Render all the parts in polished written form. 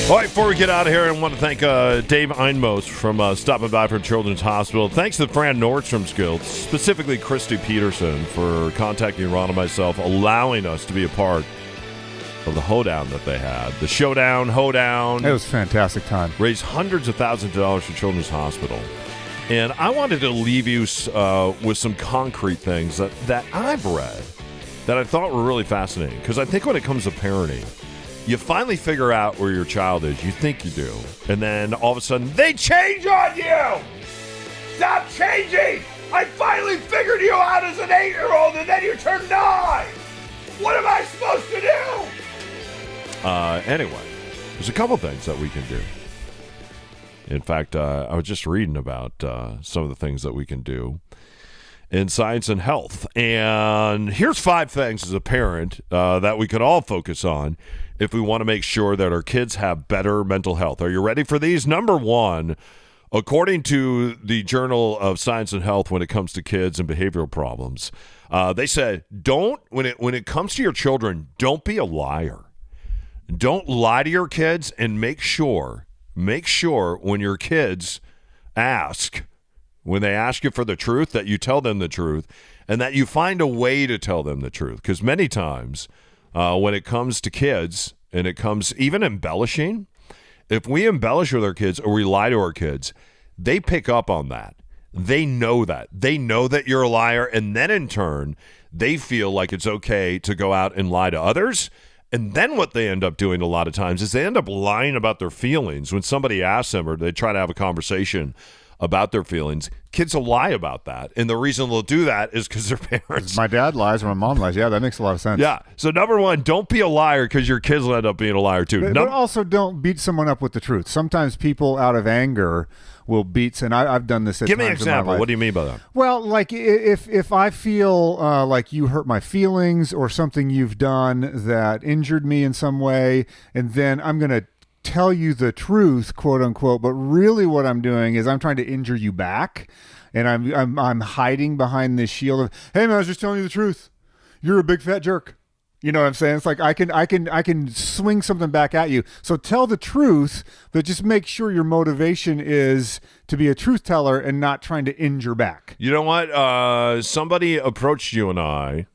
All right, before we get out of here, I want to thank Dave Einmos from stopping by from Children's Hospital. Thanks to Fran Nordstrom's Guild, specifically Christy Peterson, for contacting Ron and myself, allowing us to be a part of the hoedown that they had. The Showdown, Hoedown. It was a fantastic time. Raised hundreds of thousands of dollars for Children's Hospital. And I wanted to leave you with some concrete things that I've read that I thought were really fascinating. Because I think when it comes to parenting, you finally figure out where your child is. You think you do. And then all of a sudden, they change on you! Stop changing! I finally figured you out as an 8-year-old and then you turn 9! What am I supposed to do? Anyway, there's a couple things that we can do. In fact, I was just reading about some of the things that we can do in science and health. And here's 5 things as a parent that we could all focus on if we want to make sure that our kids have better mental health. Are you ready for these? Number 1, according to the Journal of Science and Health, when it comes to kids and behavioral problems, they said, when it comes to your children, don't be a liar. Don't lie to your kids, and make sure when your kids when they ask you for the truth, that you tell them the truth, and that you find a way to tell them the truth. Because many times, when it comes to kids, and it comes even embellishing, if we embellish with our kids or we lie to our kids, they pick up on that. They know that. They know that you're a liar, and then in turn, they feel like it's okay to go out and lie to others. And then what they end up doing a lot of times is they end up lying about their feelings. When somebody asks them or they try to have a conversation about their feelings, kids will lie about that. And the reason they'll do that is because their parents. My dad lies or my mom lies. Yeah, that makes a lot of sense. Yeah. So number 1, don't be a liar, because your kids will end up being a liar too. But also don't beat someone up with the truth. Sometimes people out of anger will beat, and I've done this at Give me an times in my example. life. What do you mean by that? Well, like if I feel like you hurt my feelings or something you've done that injured me in some way, and then I'm going to tell you the truth, quote unquote, but really what I'm doing is I'm trying to injure you back, and I'm hiding behind this shield of, hey man, I was just telling you the truth. You're a big fat jerk. You know what I'm saying? It's like I can swing something back at you. So tell the truth, but just make sure your motivation is to be a truth teller and not trying to injure back. You know what? Somebody approached you and I,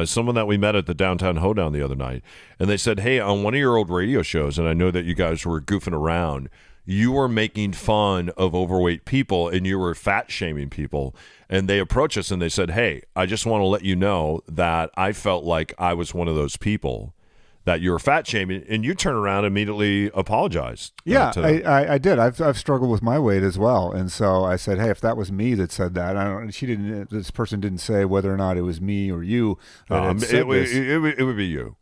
someone that we met at the Downtown Hoedown the other night, and they said, hey, on one of your old radio shows, and I know that you guys were goofing around, you were making fun of overweight people and you were fat shaming people. And they approached us and they said, hey, I just want to let you know that I felt like I was one of those people that you were fat shaming, and you turn around and immediately apologized. Yeah, I did. I've struggled with my weight as well, and so I said, "Hey, if that was me that said that, This person didn't say whether or not it was me or you. It would be you.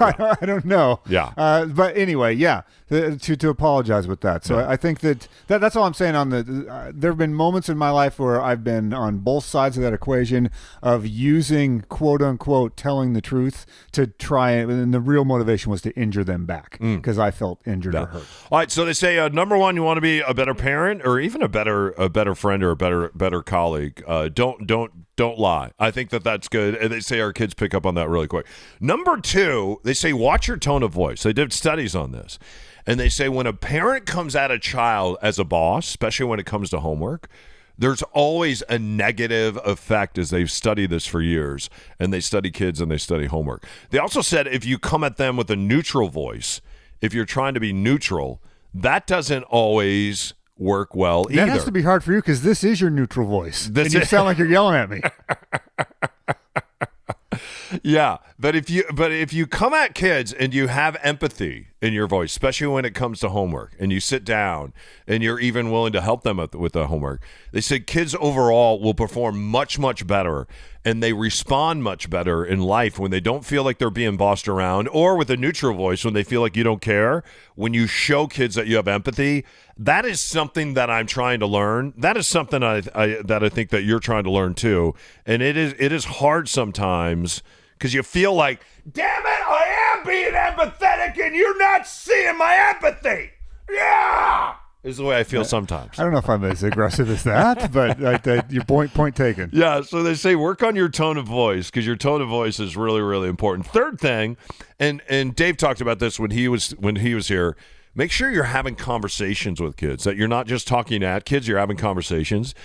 I don't know. Yeah. But anyway, yeah, to apologize with that. So yeah. I think that's all I'm saying. There have been moments in my life where I've been on both sides of that equation of using quote unquote telling the truth to try, and the real motivation was to injure them back because I felt injured or hurt. All right, so they say number 1, you want to be a better parent or even a better friend or a better colleague. Don't lie. I think that's good, and they say our kids pick up on that really quick. Number 2, they say watch your tone of voice. They did studies on this, and they say when a parent comes at a child as a boss, especially when it comes to homework, there's always a negative effect, as they've studied this for years, and they study kids and they study homework. They also said if you come at them with a neutral voice, if you're trying to be neutral, that doesn't always work well either. That has to be hard for you because this is your neutral voice, and you sound like you're yelling at me. Yeah, but if you come at kids and you have empathy in your voice, especially when it comes to homework, and you sit down and you're even willing to help them with the homework, they said kids overall will perform much, much better, and they respond much better in life when they don't feel like they're being bossed around, or with a neutral voice when they feel like you don't care. When you show kids that you have empathy, that is something that I'm trying to learn. That is something that I think that you're trying to learn too, and it is hard sometimes. Because you feel like, damn it, I am being empathetic and you're not seeing my empathy. Yeah! Is the way I feel sometimes. I don't know if I'm as aggressive as that, but your point taken. Yeah, so they say work on your tone of voice, because your tone of voice is really, really important. Third thing, and Dave talked about this when he was here, make sure you're having conversations with kids, that you're not just talking at kids, you're having conversations.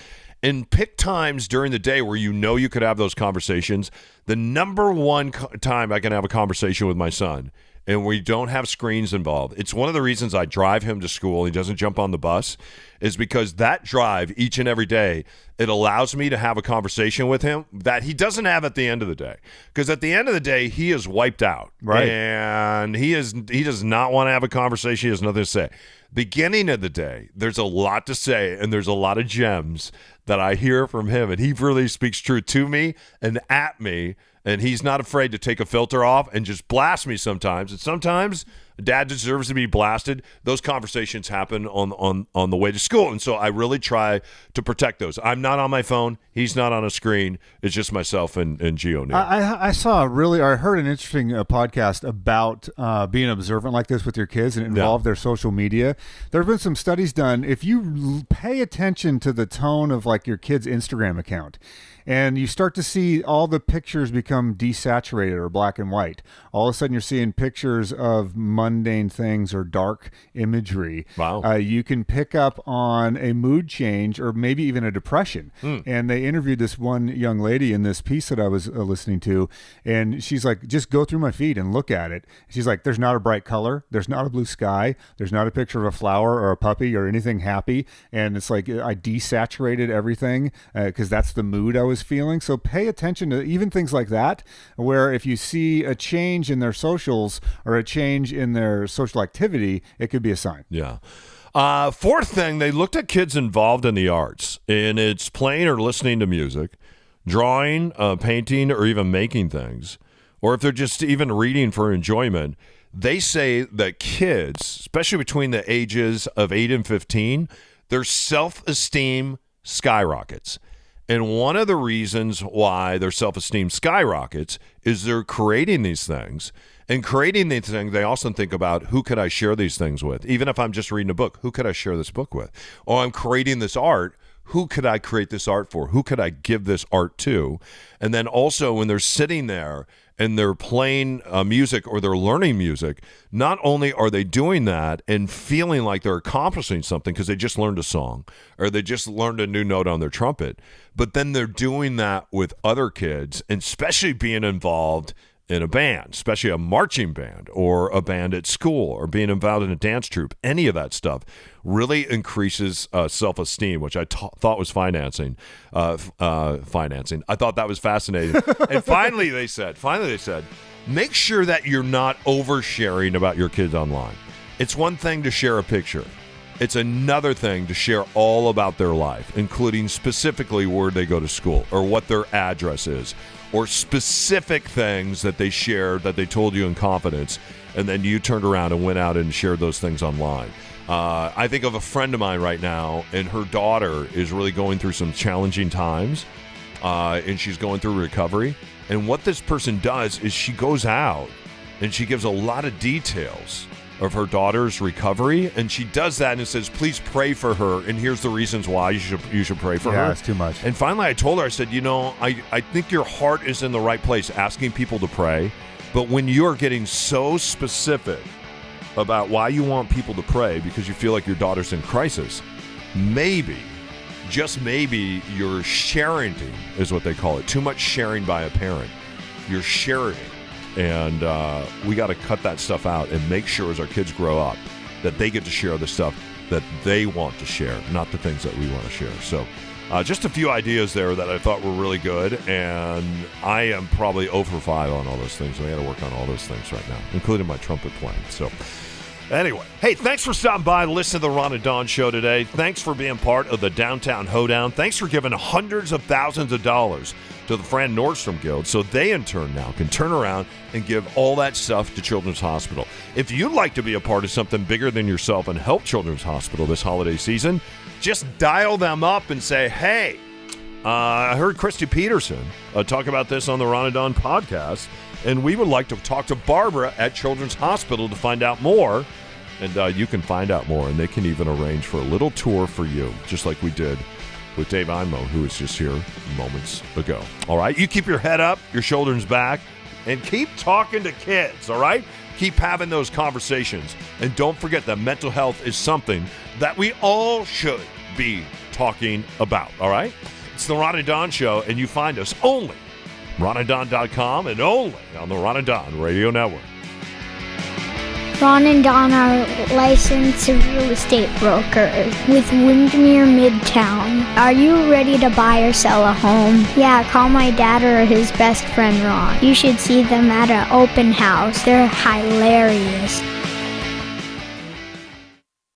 And pick times during the day where you could have those conversations. The number one time I can have a conversation with my son, and we don't have screens involved. It's one of the reasons I drive him to school. He doesn't jump on the bus, is because that drive each and every day, it allows me to have a conversation with him that he doesn't have at the end of the day. Because at the end of the day, he is wiped out. Right. And he does not want to have a conversation. He has nothing to say. Beginning of the day, there's a lot to say, and there's a lot of gems that I hear from him, and he really speaks truth to me and at me, and he's not afraid to take a filter off and just blast me sometimes. And sometimes dad deserves to be blasted. Those conversations happen on the way to school, and so I really try to protect those. I'm not on my phone. He's not on a screen. It's just myself and Gio. I heard an interesting podcast about being observant like this with your kids and involve their social media. There have been some studies done. If you pay attention to the tone of like your kid's Instagram account, and you start to see all the pictures become desaturated or black and white. All of a sudden, you're seeing pictures of mundane things or dark imagery. Wow. You can pick up on a mood change or maybe even a depression. And they interviewed this one young lady in this piece that I was listening to, and she's like, just go through my feed and look at it. She's like, there's not a bright color. There's not a blue sky. There's not a picture of a flower or a puppy or anything happy. And it's like I desaturated everything because that's the mood I was feeling. So pay attention to even things like that, where if you see a change in their socials or a change in their social activity, it could be a sign. Yeah. Fourth thing, they looked at kids involved in the arts, and it's playing or listening to music, drawing, painting, or even making things, or if they're just even reading for enjoyment. They say that kids, especially between the ages of 8 and 15, their self-esteem skyrockets. And one of the reasons why their self-esteem skyrockets is they're creating these things. And creating these things, they also think about, who could I share these things with? Even if I'm just reading a book, who could I share this book with? Or I'm creating this art, who could I create this art for? Who could I give this art to? And then also when they're sitting there and they're playing music or they're learning music, not only are they doing that and feeling like they're accomplishing something because they just learned a song or they just learned a new note on their trumpet, but then they're doing that with other kids, and especially being involved in a band, especially a marching band or a band at school or being involved in a dance troupe. Any of that stuff really increases self-esteem, which I thought was financing. I thought that was fascinating. And finally they said, make sure that you're not oversharing about your kids online. It's one thing to share a picture. It's another thing to share all about their life, including specifically where they go to school or what their address is, or specific things that they shared that they told you in confidence, and then you turned around and went out and shared those things online. I think of a friend of mine right now, and her daughter is really going through some challenging times, and she's going through recovery. And what this person does is she goes out and she gives a lot of details of her daughter's recovery, and she does that and says, please pray for her, and here's the reasons why you should pray for her. Yeah, it's too much. And finally I told her, I said, I think your heart is in the right place asking people to pray, but when you're getting so specific about why you want people to pray because you feel like your daughter's in crisis, maybe, just maybe, you're sharing is what they call it. Too much sharing by a parent. You're sharing. And we got to cut that stuff out and make sure as our kids grow up that they get to share the stuff that they want to share, not the things that we want to share. So just a few ideas there that I thought were really good, and I am probably 0 for 5 on all those things. I got to work on all those things right now, including my trumpet playing. So anyway, hey, thanks for stopping by to listen to the Ron and Don Show today. Thanks for being part of the Downtown Hoedown. Thanks for giving hundreds of thousands of dollars to the Fran Nordstrom Guild, so they in turn now can turn around and give all that stuff to Children's Hospital. If you'd like to be a part of something bigger than yourself and help Children's Hospital this holiday season, just dial them up and say, hey, I heard Christy Peterson talk about this on the Ron and Don podcast, and we would like to talk to Barbara at Children's Hospital to find out more. And you can find out more, and they can even arrange for a little tour for you, just like we did with Dave Imo, who was just here moments ago. All right, you keep your head up, your shoulders back, and keep talking to kids, all right? Keep having those conversations. And don't forget that mental health is something that we all should be talking about, all right? It's the Ron and Don Show, and you find us only ronanddon.com and only on the Ron and Don Radio Network. Ron and Don are licensed real estate brokers with Windermere Midtown. Are you ready to buy or sell a home? Yeah, call my dad or his best friend Ron. You should see them at an open house. They're hilarious.